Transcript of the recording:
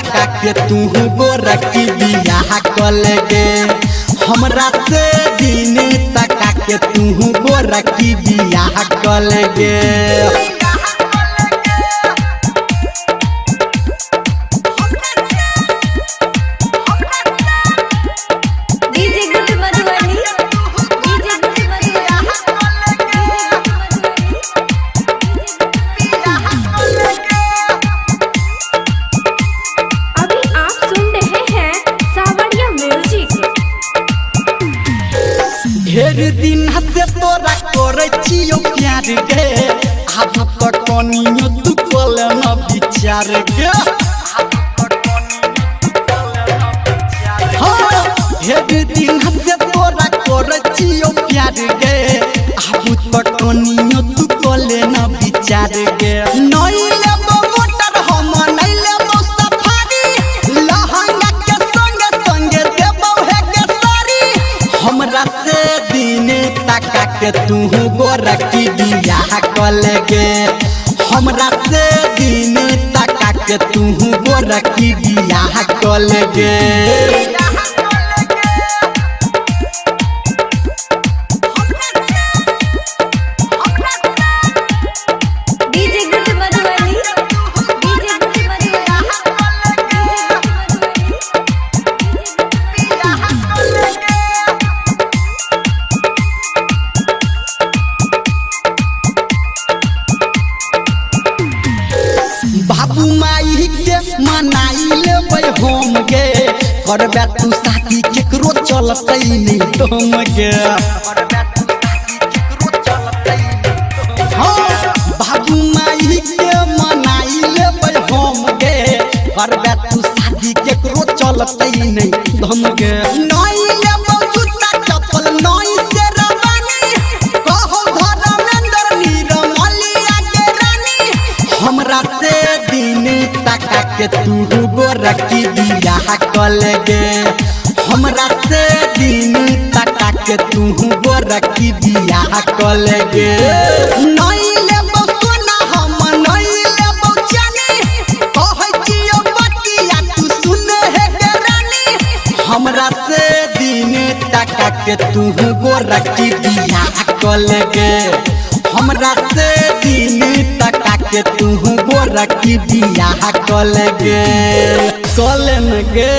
तका के तू गोरा की बियाह कल गे हमरा से दिन तका के तू गोरा की बियाह कल गे। ढेर दिन से तोरा करे छियो प्यार गे अब तक कनियो तू कल न विचार गे। ढेर दिन से तोरा करे छियो प्यार गे अब तक कनियो तू कल न विचार गे। नहीं लेबो मोटर हम नहीं लेबो सफारी लहंगा के संगे संगे देबो है के सारी हमरा से दिन तका के तू गोरा की बियाह कल गे हमरा से दिन तका के तू गोरा की बियाह कल गे। बाबू माई के मनाई लेबै हम गे करबे तू शादी केकरो चलतै नहीं तुम गे। बाबू माई के मनाई लेबै हम गे करबे तू शादी केकरो चलतै नहीं तुम गे। नहीं लेबो जूता चप्पल नहीं से रवानी कहो धर्मेंद्र नीरमलिया के रानी हमरा से दिन तका के तू गोरा की बियाह कल गे हमरा से दिन तका के तू गोरा की बियाह कल गे। नहीं लेबो सोना हम नहीं लेबो चानी कहै छियो बतिया तू सुन है के रानी हमरा से दिन तका के तू गोरा की बियाह कल गे हमरा से दिन तका के तू गोरा की बियाह कल गे कल न गे।